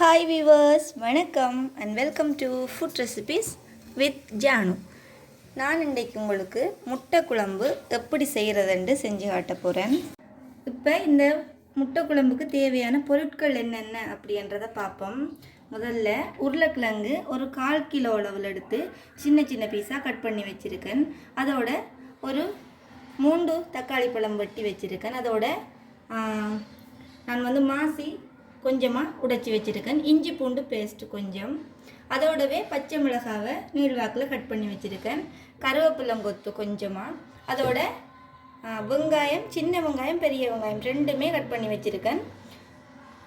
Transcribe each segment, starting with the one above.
Hi viewers, வணக்கம் and welcome to food recipes with Janu. நான் இன்றைக்கு உங்களுக்கு முட்டை குழம்பு எப்படி செய்கிறதுன்னு செஞ்சு காட்ட போகிறேன். இப்போ இந்த முட்டை குழம்புக்கு தேவையான பொருட்கள் என்னென்ன அப்படின்றத பார்ப்போம். முதல்ல உருளைக்கிழங்கு ஒரு 1/4 கிலோ அளவில் எடுத்து சின்ன சின்ன பீஸாக கட் பண்ணி வச்சுருக்கேன். அதோட ஒரு 3 தக்காளி பழம் வெட்டி வச்சுருக்கேன். அதோட நான் மாசி கொஞ்சமாக உடைச்சி வச்சுருக்கேன். இஞ்சி பூண்டு பேஸ்ட்டு கொஞ்சம், அதோடவே பச்சை மிளகாவை நீள்வாக்கில் கட் பண்ணி வச்சுருக்கேன். கருவேப்பிலங்கொத்து கொஞ்சமாக, அதோட வெங்காயம், சின்ன வெங்காயம் பெரிய வெங்காயம் ரெண்டுமே கட் பண்ணி வச்சுருக்கேன்.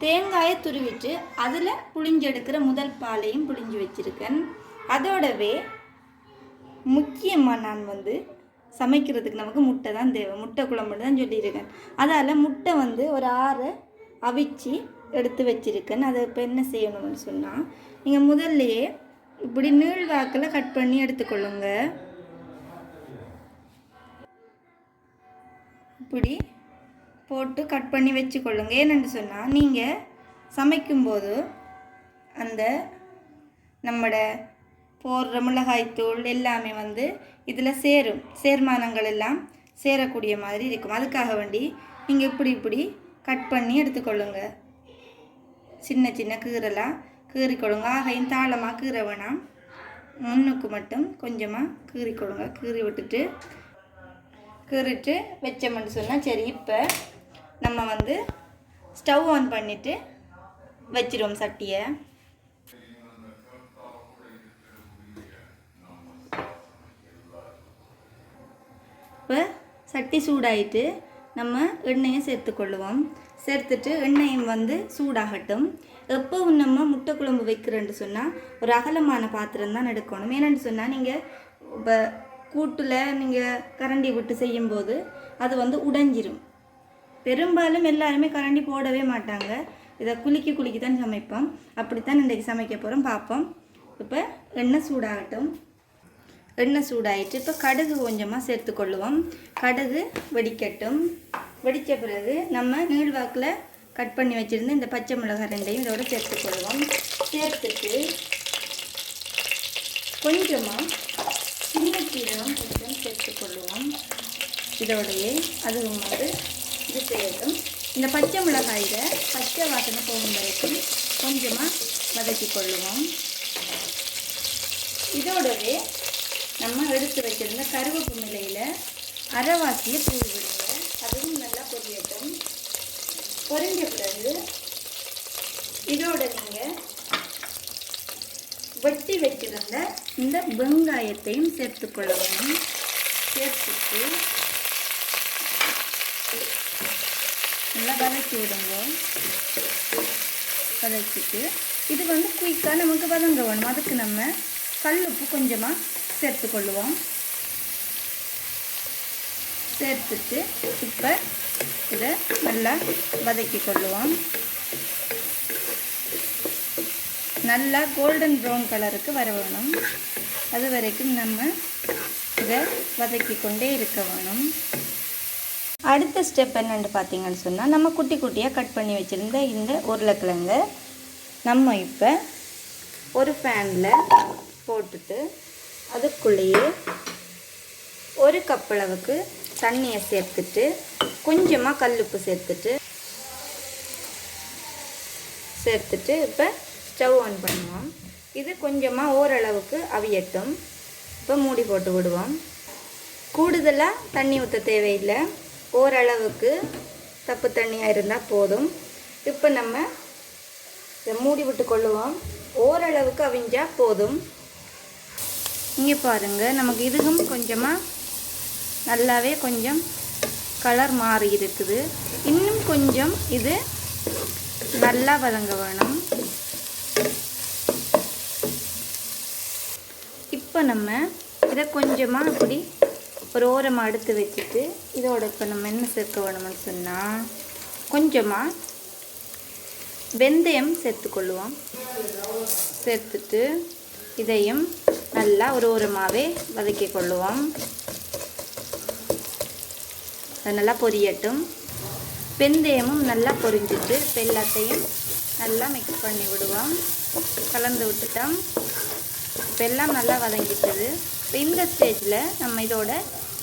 தேங்காயை துருவிட்டு அதில் புளிஞ்சு எடுக்கிற முதல் பாலையும் புளிஞ்சு வச்சுருக்கேன். அதோடவே முக்கியமாக நான் சமைக்கிறதுக்கு நமக்கு முட்டை தான் தேவை. முட்டை குழம்பு தான் சொல்லியிருக்கேன். அதால் முட்டை ஒரு 6 அவிச்சு எடுத்து வச்சுருக்கேன். அதை இப்போ என்ன செய்யணும்னு சொன்னால், நீங்கள் முதல்லையே இப்படி நீள்வாக்கில் கட் பண்ணி எடுத்துக்கொள்ளுங்க. இப்படி போட்டு கட் பண்ணி வச்சுக்கொள்ளுங்க. ஏன்னு சொன்னால், நீங்கள் சமைக்கும்போது அந்த நம்மட போடுற மிளகாய்த்தூள் எல்லாமே இதில் சேர்மானங்கள் எல்லாம் சேரக்கூடிய மாதிரி இருக்கும். அதுக்காக வேண்டி நீங்கள் இப்படி கட் பண்ணி எடுத்துக்கொள்ளுங்க. சின்ன சின்ன கீரைலாம் கீறிக்கொள்ளுங்க. ஆகையும் தாளமாக கீரை வேணாம், முன்னுக்கு மட்டும் கொஞ்சமாக கீறிக்கொள்ளுங்க. கீறிட்டு வச்சோம்னு சொன்னால் சரி. இப்போ நம்ம ஸ்டவ் ஆன் பண்ணிவிட்டு வச்சிடுவோம் சட்டியை. இப்போ சட்டி சூடாயிட்டு நம்ம எண்ணெயை சேர்த்துக்கொள்ளுவோம். சேர்த்துட்டு எண்ணெயும் சூடாகட்டும். எப்போவும் நம்ம முட்டை குழம்பு வைக்கிறேன்னு சொன்னால் ஒரு அகலமான பாத்திரம் தான் எடுக்கணும். ஏன்னு சொன்னால், நீங்கள் இப்போ கூட்டில் நீங்கள் கரண்டி விட்டு செய்யும்போது அது உடைஞ்சிரும். பெரும்பாலும் எல்லாருமே கரண்டி போடவே மாட்டாங்க. இதை குலுக்கி தான் சமைப்போம். அப்படித்தான் இன்றைக்கு சமைக்க போகிறோம், பார்ப்போம். இப்போ எண்ணெய் சூடாகட்டும். எண்ணெய் சூடாயிட்டு இப்போ கடுகு கொஞ்சமாக சேர்த்துக்கொள்ளுவோம். கடுகு வெடிக்கட்டும். வெடித்த பிறகு நம்ம நீள்வாக்கில் கட் பண்ணி வச்சுருந்து இந்த பச்சை மிளகாய் ரெண்டையும் இதோடு சேர்த்துக்கொள்வோம். சேர்த்துட்டு கொஞ்சமாக சின்ன சீரகம் கொஞ்சம் சேர்த்துக்கொள்ளுவோம். இதோடையே அதுவும் இது செய்யட்டும். இந்த பச்சை மிளகாயில் பச்சை வாசனை போகும் வரைக்கும் கொஞ்சமாக வதக்கி கொள்ளுவோம். இதோடவே நம்ம எடுத்து வச்சுருந்த கருவேப்பு நிலையில் அரைவாசியை தூவி விடுங்க. அதுவும் நல்லா பொரியட்டும். பொரிஞ்ச பிறகு இதோட நீங்கள் வெட்டி வச்சிருந்த இந்த வெங்காயத்தையும் சேர்த்துக்கொள்ளணும். சேர்த்துட்டு நல்லா வதக்கி விடுங்க. வதக்கிட்டு இது குயிக்காக நமக்கு வதங்க வேணும். அதுக்கு நம்ம கல்லுப்பு கொஞ்சமாக சேர்த்துக்கொள்ளுவோம். சேர்த்துட்டு இப்போ இதை நல்லா வதக்கி கொள்ளுவோம். நல்லா கோல்டன் ப்ரௌன் கலருக்கு வர வேணும். அது வரைக்கும் நம்ம இதை வதக்கி கொண்டே இருக்க வேணும். அடுத்த ஸ்டெப் என்னென்னு பார்த்தீங்கன்னு சொன்னால், நம்ம குட்டி குட்டியாக கட் பண்ணி வச்சுருந்த இந்த உருளைக்கிழங்கை நம்ம இப்போ ஒரு பேனில் போட்டுட்டு அதுக்குள்ளேயே 1 கப் அளவுக்கு தண்ணியை சேர்த்துட்டு கொஞ்சமாக கல்லுப்பு சேர்த்துட்டு இப்போ ஸ்டவ் ஆன் பண்ணுவோம். இது கொஞ்சமாக ஓரளவுக்கு அவியட்டும். இப்போ மூடி போட்டு விடுவோம். கூடுதலாக தண்ணி ஊற்ற தேவையில்லை. ஓரளவுக்கு தப்பு தண்ணியாக இருந்தால் போதும். இப்போ நம்ம இதை மூடி விட்டு கொள்ளுவோம். ஓரளவுக்கு அவிஞ்சால் போதும். இங்கே பாருங்கள், நமக்கு இதுவும் கொஞ்சமாக நல்லாவே கொஞ்சம் கலர் மாறி இருக்குது. இன்னும் கொஞ்சம் இது நல்லா வதங்க வேணும். இப்போ நம்ம இதை கொஞ்சமாக இப்படி ஒரு ஓரமாக எடுத்து வச்சுட்டு இதோட இப்போ நம்ம என்ன சேர்க்க வேணும்னு சொன்னால், கொஞ்சமாக வெந்தயம் சேர்த்துக்கொள்ளுவோம். சேர்த்துட்டு இதையும் நல்லா ஒரு ஓரமாகவே வதக்கி கொள்ளுவோம். அது நல்லா பொரியட்டும். வெந்தயமும் நல்லா பொரிஞ்சிட்டு இப்போ எல்லாத்தையும் நல்லா மிக்ஸ் பண்ணி விடுவோம். கலந்து விட்டுட்டோம். இப்போ எல்லாம் நல்லா வதங்கிட்டது. இப்போ இந்த ஸ்டேஜில் நம்ம இதோட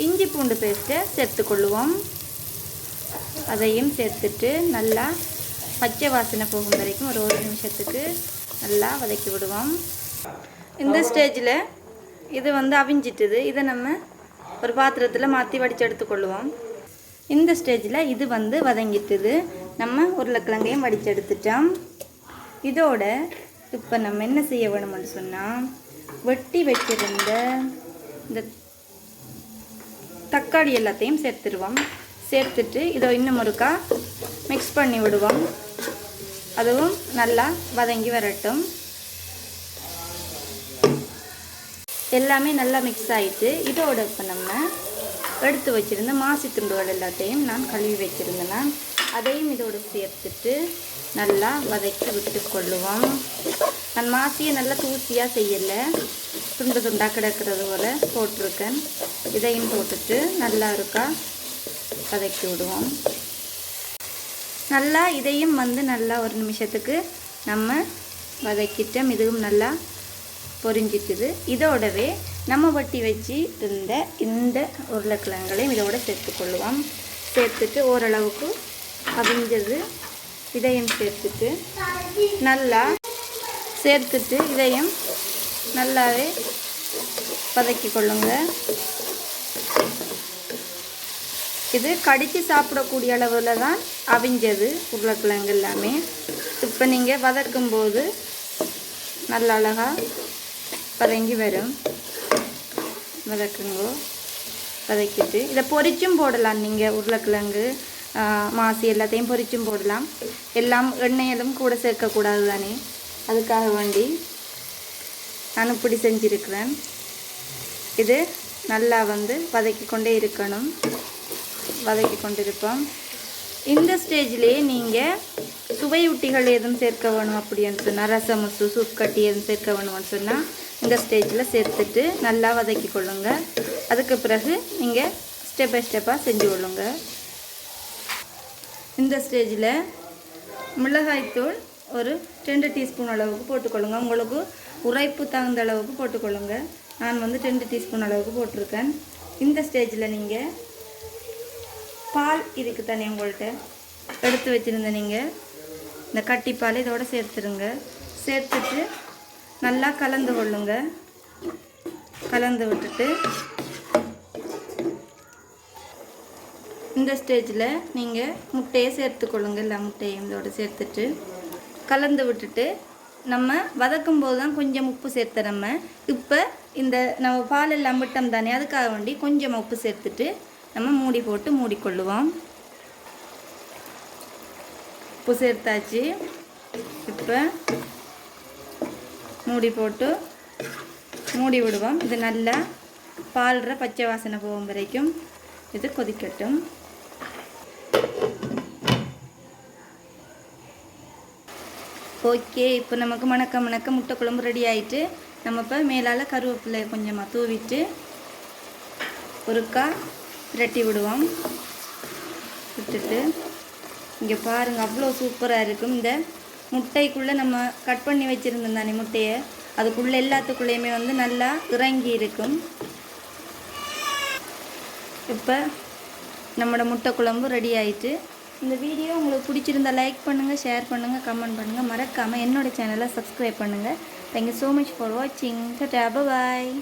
இஞ்சி பூண்டு பேஸ்ட்டை சேர்த்துக்கொள்ளுவோம். அதையும் சேர்த்துட்டு நல்லா பச்சை வாசனை போகும் வரைக்கும் ஒரு நிமிஷத்துக்கு நல்லா வதக்கி விடுவோம். இந்த ஸ்டேஜில் இது அவிஞ்சிட்டுது. இதை நம்ம ஒரு பாத்திரத்தில் மாற்றி வடித்து எடுத்துக்கொள்ளுவோம். இந்த ஸ்டேஜில் இது வதங்கிட்டுது. நம்ம உருளைக்கிழங்கையும் வடித்து எடுத்துட்டோம். இதோட இப்போ நம்ம என்ன செய்ய வேணும்னு சொன்னால், வெட்டி வச்சிருந்த இந்த தக்காளி எல்லாத்தையும் சேர்த்துருவோம். சேர்த்துட்டு இதை இன்னும் ஒருக்கா மிக்ஸ் பண்ணி விடுவோம். அதுவும் நல்லா வதங்கி வரட்டும். எல்லாமே நல்லா மிக்ஸ் ஆகிட்டு இதோட இப்போ நம்ம எடுத்து வச்சுருந்த மாசி துண்டுகள் எல்லாத்தையும் நான் கழுவி வச்சுருந்தேன். அதையும் இதோடு சேர்த்துட்டு நல்லா வதக்கி விட்டு கொள்ளுவோம். நான் மாசியை நல்லா தூசியாக செய்யலை, துண்டு துண்டாக கிடக்கிறது போல் போட்டிருக்கேன். இதையும் போட்டுட்டு நல்லா இருக்கா வதக்கி விடுவோம். நல்லா இதையும் நல்லா ஒரு நிமிஷத்துக்கு நம்ம வதக்கிட்டோம். இதுவும் நல்லா பொரிஞ்சிட்டுது. இதோடவே நம்ம வட்டி வச்சு இருந்த இந்த உருளைக்கிழங்குகளையும் இதோட சேர்த்துக்கொள்ளுவோம். சேர்த்துட்டு ஓரளவுக்கு அவிஞ்சது இதையும் சேர்த்துட்டு இதையும் நல்லாவே வதக்கி கொள்ளுங்க. இது கடித்து சாப்பிடக்கூடிய அளவில் தான் அவிஞ்சது உருளைக்கிழங்கு எல்லாமே. இப்போ நீங்கள் வதக்கும்போது நல்ல அழகாக வதங்கி வரும். வதக்குங்கோ. வதக்கிட்டு இதை பொரிச்சும் போடலாம். நீங்கள் உருளைக்கிழங்கு மாசி எல்லாத்தையும் பொரிச்சும் போடலாம். எல்லாம் எண்ணெயிலும் கூட சேர்க்கக்கூடாது தானே, அதுக்காக வேண்டி நான் இப்படி செஞ்சுருக்கிறேன். இது நல்லா வதக்கி கொண்டே இருக்கணும். வதக்கி கொண்டிருப்போம். இந்த ஸ்டேஜ்லேயே நீங்கள் சுவையூட்டிகள் எதுவும் சேர்க்க வேணும் அப்படின்னு சொன்னால், ரசமுசு சூப் கட்டி எதுவும் சேர்க்க வேணும்னு சொன்னால் இந்த ஸ்டேஜில் சேர்த்துட்டு நல்லா வதக்கி கொள்ளுங்க. அதுக்கு பிறகு நீங்கள் ஸ்டெப் பை ஸ்டெப்பாக செஞ்சு கொள்ளுங்க. இந்த ஸ்டேஜில் மிளகாய்த்தூள் ஒரு 2 டீஸ்பூன் அளவுக்கு போட்டுக்கொள்ளுங்க. உங்களுக்கு உரைப்பு தகுந்த அளவுக்கு போட்டுக்கொள்ளுங்க. நான் 2 டீஸ்பூன் அளவுக்கு போட்டிருக்கேன். இந்த ஸ்டேஜில் நீங்கள் பால் இதுக்கு தானே உங்கள்கிட்ட எடுத்து வச்சுருந்த நீங்கள் இந்த கட்டிப்பால் இதோடு சேர்த்துருங்க. சேர்த்துட்டு நல்லா கலந்து கொள்ளுங்க. கலந்து விட்டுட்டு இந்த ஸ்டேஜில் நீங்கள் முட்டையை சேர்த்துக்கொள்ளுங்க. எல்லா முட்டையும் இதோடு சேர்த்துட்டு கலந்து விட்டுட்டு நம்ம வதக்கும் போது தான் கொஞ்சம் உப்பு சேர்த்த இப்போ இந்த நம்ம பால் எல்லாம் விட்டோம் தானே, அதுக்காக வேண்டி கொஞ்சம் உப்பு சேர்த்துட்டு நம்ம மூடி போட்டு மூடிக்கொள்ளுவோம். உப்பு சேர்த்தாச்சு. இப்போ மூடி போட்டு மூடி விடுவோம். இது நல்லா பால்ற பச்சை வாசனை போகும் வரைக்கும் இது கொதிக்கட்டும். ஓகே, இப்போ நமக்கு மணக்க முட்டை குழம்பு ரெடி ஆகிட்டு, நம்ம இப்போ மேலால் கருவேப்பிலை கொஞ்சமாக தூவிட்டு ஒருக்கா பிரட்டி விடுவோம். விட்டுட்டு இங்கே பாருங்கள், அவ்வளோ சூப்பராக இருக்கும். இந்த முட்டைக்குள்ளே நம்ம கட் பண்ணி வச்சுருந்தோம் தானே முட்டையை, அதுக்குள்ளே எல்லாத்துக்குள்ளேயுமே நல்லா இறங்கி இருக்கும். இப்போ நம்மளோட முட்டை குழம்பு ரெடி ஆகிட்டு. இந்த வீடியோ உங்களுக்கு பிடிச்சிருந்தா லைக் பண்ணுங்கள், ஷேர் பண்ணுங்கள், கமெண்ட் பண்ணுங்கள். மறக்காமல் என்னோடய சேனலை சப்ஸ்கிரைப் பண்ணுங்கள். தேங்க்யூ ஸோ மச் ஃபார் வாட்சிங். டாடா, பாய்.